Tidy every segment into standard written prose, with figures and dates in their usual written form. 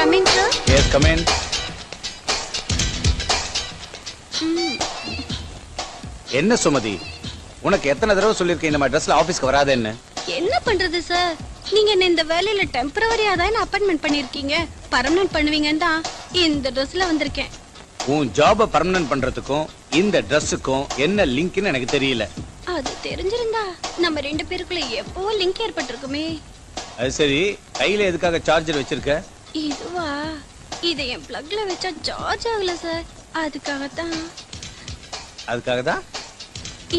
come in, sir? Yes, come in. என்ன சுமதி, உனக்கு எத்தனை தடவை சொல்லிருக்கேன் இந்த மாதிரி ட்ரெஸ்ல ஆபீஸ்க்கு வராதேன்னு? என்ன பண்றது சார், நீங்க என்ன இந்த வேலையில டெம்பரவரியா தான் அப்பாயின்ட்மெண்ட் பண்ணிருக்கீங்க. பர்மனன்ட் பண்ணுவீங்கன்னு தான் இந்த ட்ரெஸ்ல வந்திருக்கேன். உன் ஜாப பர்மனன்ட் பண்றதுக்கும் இந்த ட்ரெஸ்ஸுக்கும் என்ன லிங்க்னு எனக்கு தெரியல. அது தெரிஞ்சிருந்தா நம்ம ரெண்டு பேருக்குள்ள எப்போ லிங்க் ஏற்பட்டிருக்குமே. அது சரி, கையில எதுக்காக சார்ஜர் வச்சிருக்க? இதுவா, இதை என் பிளக்ல வச்சா சார்ஜ் ஆகல சார், அதுக்காகத்தான். அதுக்காகதான்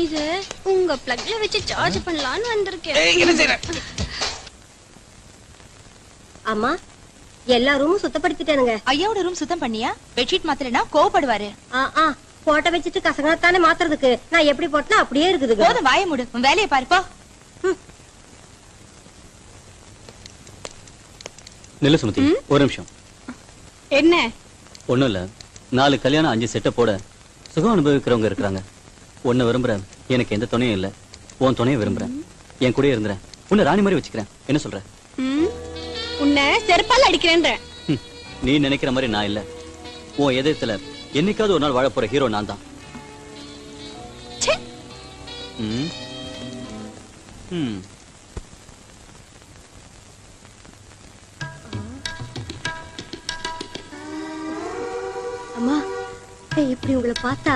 இது உங்க பிளக்ல வச்சு சார்ஜ் பண்ணலாம்னு வந்திருக்கேன். என்ன செய்ற? அம்மா, எல்லா ரூமும் சுத்தப்படுத்திட்டானுங்க. ஐயாவோட ரூம் சுத்தம் பண்ணியா? பெட்ஷீட் மாத்தலனா கோவப்படுவாரு. போட்ட வச்சுட்டு கசங்கத்தானே மாத்துறதுக்கு நான் எப்படி போட்டா அப்படியே இருக்குது. போதும், வாய மூடு, உன் வேலையை பாருப்பா. நில்லு சுமதி, ஒரு நிமிஷம். என்ன? ஒண்ணும் இல்ல, 4 கல்யாணம் 5 செட்டை போட சுகம் அனுபவிக்கிறவங்க இருக்கிறாங்க. உன்னை விரும்புறேன், எனக்கு எந்த துணையும் இல்ல. உன் துணையை விரும்புறேன், என் கூட இருந்துறேன், உன்னை ராணி மாதிரி வச்சுக்கிறேன். என்ன சொல்ற? உன்னை செருப்பால் அடிக்கிறேன்ற. நீ நினைக்கிற மாதிரி நான் இல்ல. உன் எதிர்த்துல என்னைக்காவது ஒரு நாள் வாழ போற ஹீரோ நான் தான். அம்மா, இப்படி உங்களை பார்த்தா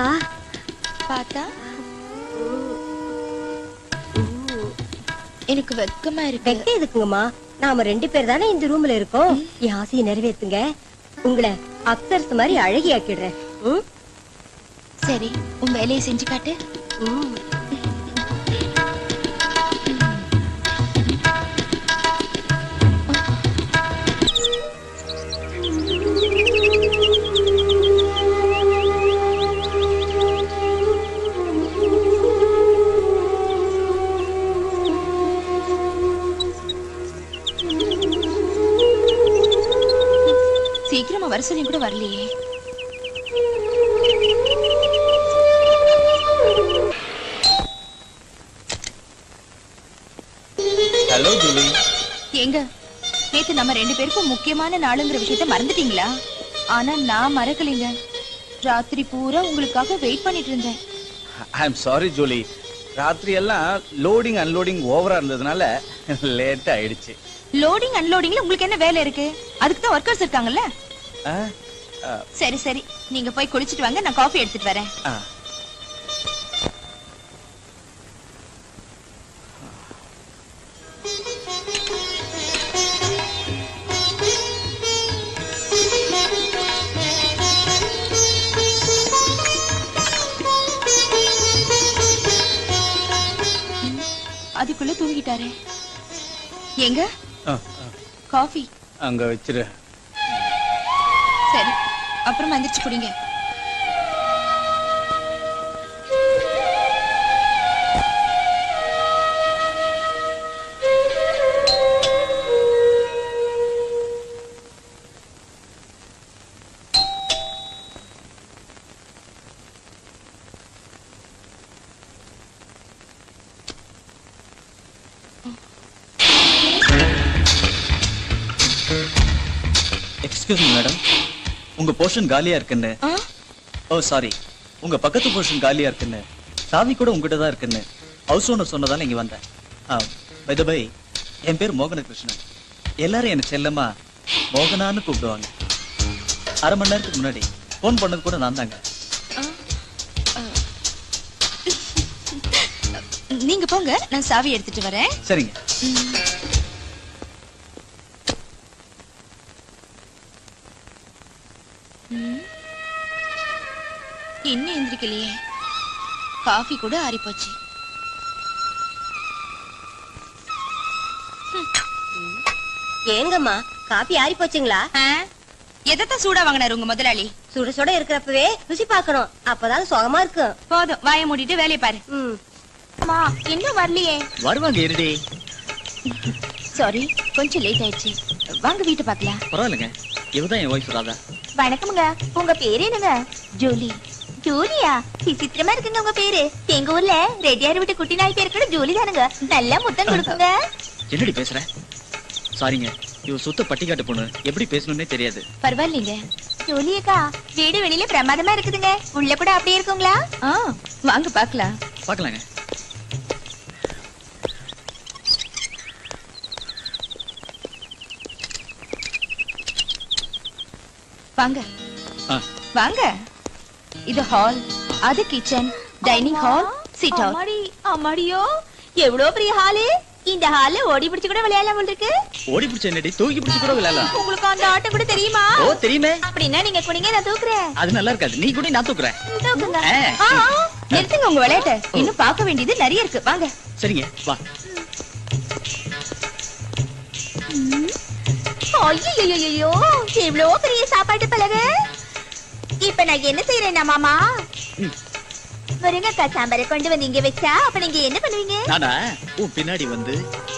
எனக்கு வெக்கமா இருக்கு. வெக்க எதுக்குங்கம்மா? நாம 2 பேர் தானே இந்த ரூம்ல இருக்கோம். என் ஆசையை நிறைவேற்றுங்க. உங்களை அப்சரஸ் மாதிரி அழகியாக்கிடுறேன். சரி, உன் வேலையை செஞ்சு காட்டு. சீக்கிரமா வர சொல்லி கூட வரலையே. Hello Julie. எங்க நேத்து நம்ம 2 பேருக்கும் முக்கியமான நாளுங்கிற விஷயத்தை மறந்துட்டீங்களா? ஆனா நான் மறக்கலைங்க. ராத்திரி பூரா உங்களுக்காக வெயிட் பண்ணிட்டு இருந்தேன். ஐ அம் சாரி ஜூலி, ராத்திரி எல்லாம் லோடிங் அன்லோடிங் ஓவரா இருந்ததுனால லேட் ஆயிடுச்சு. லோடிங் அன்லோடிங்ல உங்களுக்கு என்ன வேலை இருக்கு? அதுக்கு தான் வர்க்கர்ஸ் இருக்காங்கல்ல. சரி சரி, நீங்க போய் குளிச்சிட்டு வாங்க, நான் காஃபி எடுத்துட்டு வரேன். அதுக்குள்ள தூங்கிட்டாரே. எங்க காஃபி? அங்க வச்சிரு. சரி, அப்புறம் எந்திரிச்சு குடிங்க. எக்ஸ்கியூஸ் மீ மேடம், உங்க போர்ஷன் காலியா இருக்குன்னு. ஓ சாரி, உங்க பக்கத்து போர்ஷன் காலியா இருக்குன்னு, சாவி கூட உங்ககிட்ட தான் இருக்குன்னு ஹவுஸ் ஓனர் சொன்னதால இங்க வந்தேன். பை தி பை, என் பேர் மோகன கிருஷ்ணன். எல்லாரும் என்ன செல்லமா மோகனான்னு கூப்பிடுவாங்க. அரை மணி நேரத்துக்கு முன்னாடி போன் பண்ணது கூட நான் தாங்க. நீங்க போங்க, நான் சாவி எடுத்துட்டு வரேன். சரிங்க. இன்னும் எந்திரிக்கலையே. காஃபி கூட ஆறி போச்சு. ஏங்கம்மா, காபி ஆறி போச்சுங்களா? எதத்தான் சூடா வாங்கினாரு உங்க முதலாளி? சுட சுட இருக்கிறப்பவே ருசி பார்க்கணும், அப்பதான் சுகமா இருக்கும். போதும், வாயை மூடிட்டு வேலையை பாரு. அம்மா, இன்னும் வரலையே? வருவாங்க இருடி. சாரி, கொஞ்சம் லேட் ஆயிடுச்சு. வாங்க வீட்டு பார்க்கலாம். பரவாயில்லைங்க, இவதான் என் ஒய்ஃப் ராதா. வணக்கமுங்க. உங்க பேரு என்னங்க? ஜூலி. ஜூலியா? விசித்திரமா இருக்குங்க உங்க பேரு. எங்க ஊர்ல ரெட்டியார் விட்டு குட்டி நாய் பேரு கூட ஜூலி தானுங்க. நல்லா முத்தம் கொடுக்குங்க. என்னடி பேசுற? சாரிங்க, இவ சுத்த பட்டிக்காட்டு பொண்ணு, எப்படி பேசணும்னே தெரியாது. பரவாயில்லைங்க. ஜோலியக்கா, வீடு வெளியில பிரமாதமா இருக்குதுங்க. உள்ள கூட அப்படியே இருக்குங்களா? வாங்க பாக்கலாம். பாக்கலாங்க. வாங்க வாங்க. இது ஹால், அது kitchen, dining hall, sit out. அம்மாடி, அம்மாடியோ, எவ்வளவு பெரிய ஹாலு. இந்த ஹால்ல ஓடி பிடிச்சு கூட விளையாடலாம் போல இருக்கு. ஓடி பிடிச்ச என்னடி, தூக்கி பிடிச்சு கூட விளையாடலாம். உங்களுக்கு அந்த ஆட்டம் கூட தெரியுமா? ஓ தெரியுமே. அப்படின்னா நீங்க குடிங்க, நான் தூக்குறேன். அது நல்லா இருக்காது, நீ கூட நான் தூக்குறேன். தூக்குங்க. நிறுத்துங்க உங்க விளையாட்ட. இன்னும் பார்க்க வேண்டியது நிறைய இருக்கு. வாங்க. சரிங்க வா. ஐயோ, எவ்வளவு பெரிய சாப்பாட்டு பலகை. இப்ப நான் என்ன செய்யறேன்னா மாமா, முருங்கக்காய் சாம்பாரை கொண்டு வந்து இங்க வச்சா அப்ப நீங்க என்ன பண்ணுவீங்க? நானா உன் பின்னாடி வந்து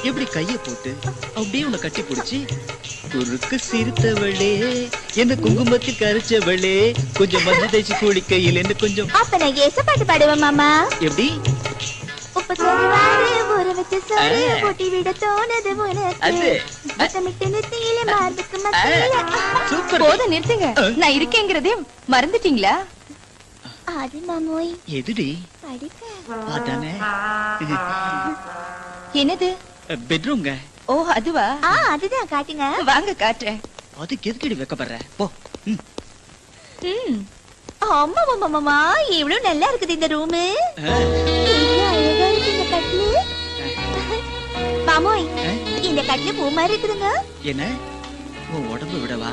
எப்படி கைய போட்டு அப்படியே உன்னை கட்டி பிடிச்சி, குறுக்கு சிரித்தவளே, என்ன குங்குமத்தில் கரைச்சவளே, கொஞ்சம் மஞ்சள் தேய்ச்சி குளிக்கையில் என்ன கொஞ்சம். அப்ப நான் ஏச பாட்டு பாடுவேன் மாமா. எப்படி? உப்பு சொல்லுவாரு, ஊற வச்சு சொல்லி போட்டி விட தோணுது உனக்கு. முத்தமிட்டு நெத்தியில மார்புக்கு மத்தியில. சூப்பர். போதும் நிறுத்துங்க. நான் இருக்கேங்கிறதே மறந்துட்டீங்களா? அது மாமோய். எதுடி? படிக்க. அதானே. என்னது? பெட்ரூம்ங்க. ஓ அதுவா? அதுதான் காட்டுங்க. வாங்க காட்டுறேன். அதுக்கு எதுக்கடி வெக்கப்படுற? போ. ஆமா மாமா, மாமா எவ்வளவு நல்லா இருக்குது இந்த ரூமு. அழகா இருக்கு இந்த கட்டிலு. மாமோய், இந்த கட்டிலு பூ மாதிரி இருக்குதுங்க. என்ன உன் உடம்பு விடவா?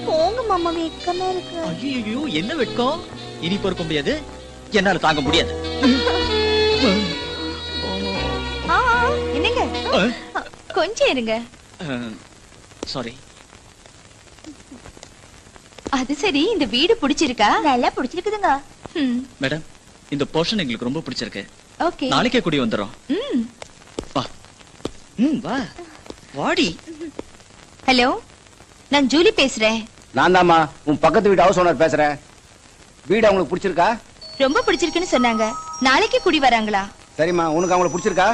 போங்க மாமா, வெக்கமா இருக்கு. ஐயோ, என்ன வெட்கம். இனி பொறுக்க முடியாது, என்னால தாங்க முடியாது. என்னங்க, கொஞ்சம் இருங்க. சாரி. அது சரி, இந்த வீடு பிடிச்சிருக்கா? நல்லா பிடிச்சிருக்குதுங்க. மேடம், இந்த போர்ஷன் எங்களுக்கு ரொம்ப பிடிச்சிருக்கு. ஓகே, நாளைக்கே கூடி வந்துரும். வா. வா வாடி. ஹலோ, நான் ஜூலி பேசுறேன். நான் தாமா உன் பக்கத்து வீட்டு ஹவுஸ் ஓனர் பேசுறேன். வீடு அவங்களுக்கு பிடிச்சிருக்கா? ரொம்ப பிடிச்சிருக்குன்னு சொன்னாங்க. நாளைக்கு குடி வராங்களா? சரிம்மா, உனக்கு அவங்களுக்கு பிடிச்சிருக்கா?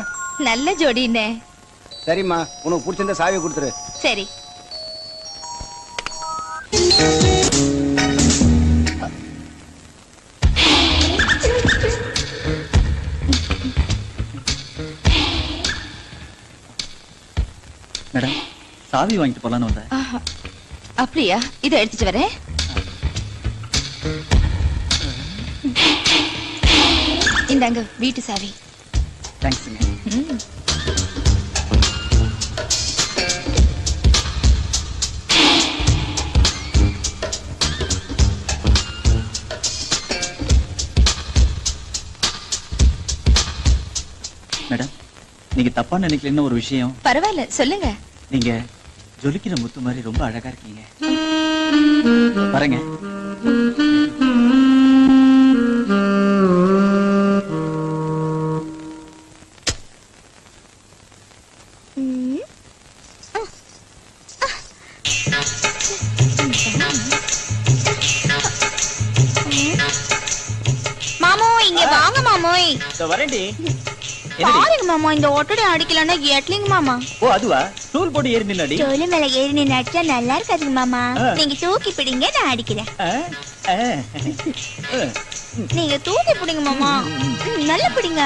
நல்ல ஜோடின்னு. சரிம்மா, உனக்கு பிடிச்சிருந்த சாவியை கொடுத்துரு. சரி. மேடம், சாவி வாங்கிட்டு போலான்னு வந்தேன். அப்படியா? இதை எடுத்துட்டு வரேன். இந்தாங்க வீட்டு சாவி. தேங்க்ஸுங்க. மேடம், நீங்க தப்பா நினைக்கலன்னு ஒரு விஷயம். பரவாயில்ல, சொல்லுங்க. நீங்க ஜொலிக்கிற முத்து மாதிரி ரொம்ப அழகா இருக்கீங்க. வரேங்க. மாமோ, இங்க வாங்க மாமோய். வரேன்டி. பாருங்க மாமா, இந்த ஒட்டடை அடிக்கலன்னா எட்லிங்க மாமா. ஓ அதுவா? டூல் போட்டு ஏறி நின்னாடி. ஜோலி மேல ஏறி நின்னு அடிச்சா நல்லா இருக்காதுங்க மாமா. நீங்க தூக்கி பிடிங்க, நான் அடிக்கிறேன். நீங்க தூக்கி பிடிங்க மாமா. நல்லா பிடிங்க.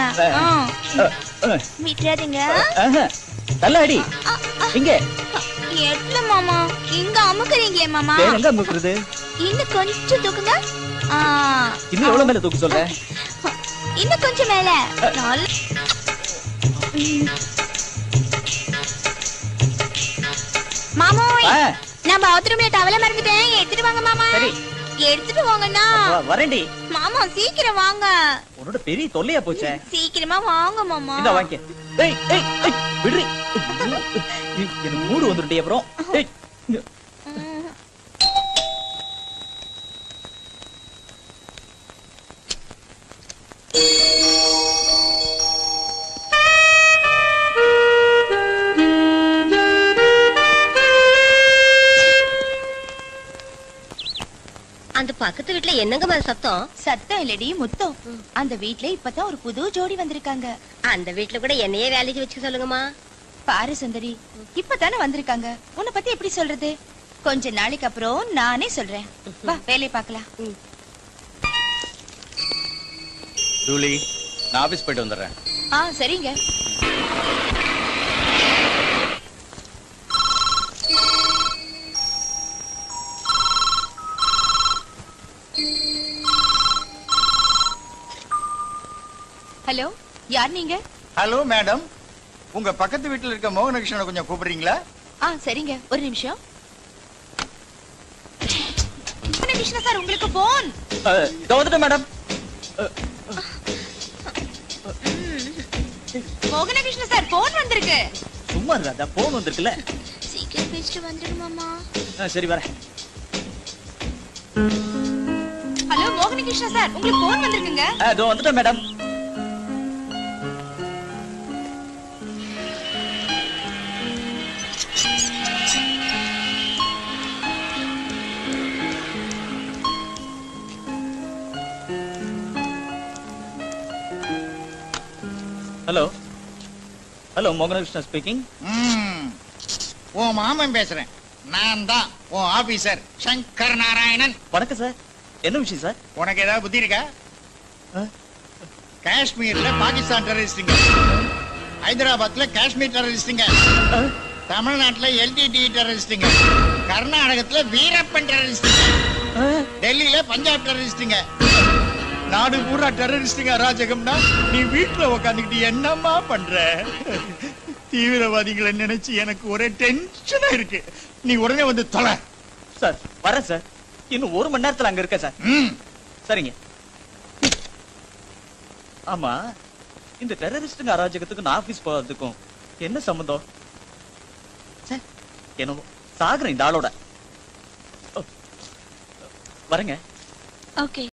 விட்டுறாதீங்க. நல்ல அடி. இங்க எட்ல மாமா, இங்க அமுக்குறீங்களே மாமா. வேற எங்க அமுக்குறது? இன்னும் கொஞ்சம் தூக்குங்க. இன்னும் எவ்வளவு மேல தூக்கு சொல்ற? இன்னும் கொஞ்சம் மேல. மாமோய், நான் பாத்ரூம்ல டவல மறந்துட்டேன். எடுத்துட்டு வாங்க மாமா. சரி, எடுத்துட்டு வாங்கண்ணா. வரேன்டி. மாமா சீக்கிரம் வாங்க. உன்னோட பெரிய தொல்லையா போச்சே. சீக்கிரமா வாங்க மாமா. இந்த வாங்க. ஏய் ஏய் ஏய், விடுறி. எனக்கு மூடு வந்துட்டே அப்புறம். ஏய் அந்த பக்கத்து வீட்டுல என்னங்கம்மா சத்தம்? சத்தம் இல்லடி, முத்தம். அந்த வீட்ல இப்பதான் ஒரு புது ஜோடி வந்திருக்காங்க. அந்த வீட்டுல கூட என்னையே வேலைக்கு வச்சுக்க சொல்லுங்கம்மா. பாரு சுந்தரி, இப்பதானே வந்திருக்காங்க, உன்னை பத்தி எப்படி சொல்றது? கொஞ்ச நாளைக்கு அப்புறம் நானே சொல்றேன். வா வேலையை பார்க்கலாம். ஜூலி, நான் ஆபீஸ் போயிட்டு வந்துடுறேன். சரிங்க. ஹலோ, யார் நீங்க? ஹலோ மேடம், உங்க பக்கத்து வீட்டுல இருக்க மோகனகிருஷ்ணனை கொஞ்சம் கூப்பிடுறீங்களா? சரிங்க, ஒரு நிமிஷம். மோகனகிருஷ்ணன் சார், உங்களுக்கு போன். இதோ வந்துட்டேன் மேடம். மோகனகிருஷ்ணன் சார், போன் வந்திருக்கு. சும்மா இருந்தா போன் வந்திருக்குல்ல. சீக்கிரம் பேசிட்டு வந்துடுமாமா. சரி வரேன். ஹலோ மோகனகிருஷ்ணன் சார், உங்களுக்கு போன் வந்திருக்குங்க. இதோ வந்துட்டேன் madam. Hello hello, Mohanakrishnan speaking. உன் மாமன் பேசுறேன். நான் தான் உன் ஆபீசர் சங்கர் நாராயணன். வணக்கம் சார். என்ன விஷயம் சார்? உனக்கு ஏதாவது புத்தி இருக்கா? காஷ்மீர்ல பாகிஸ்தான் டெரரிஸ்டுங்க, ஹைதராபாத்ல காஷ்மீர் டெரரிஸ்டுங்க, தமிழ்நாட்டுல எல்டிடி டெரரிஸ்டுங்க, கர்நாடகத்துல வீரப்பன் டெரரிஸ்டுங்க, டெல்லியில பஞ்சாப் டெரரிஸ்டுங்க. நாடு பூரா டெரரிஸ்டுங்க அராஜகம்னா நீ வீட்டுல உக்காந்துக்கிட்டு என்னம்மா பண்ற? தீவிரவாதிகளை நினைச்சு எனக்கு ஒரே டென்ஷனா இருக்கு. நீ உடனே வந்து தொலை. சார் வரேன் சார். இன்னும் 1 மணி நேரத்துல அங்க இருக்க சார். சரிங்க. ஆமா, இந்த டெரரிஸ்டுங்க அராஜகத்துக்கும் நான் ஆபீஸ் போறதுக்கும் என்ன சம்பந்தம்? என்னவோ சாகுறேன் இந்த ஆளோட. வரேங்க. ஓகே.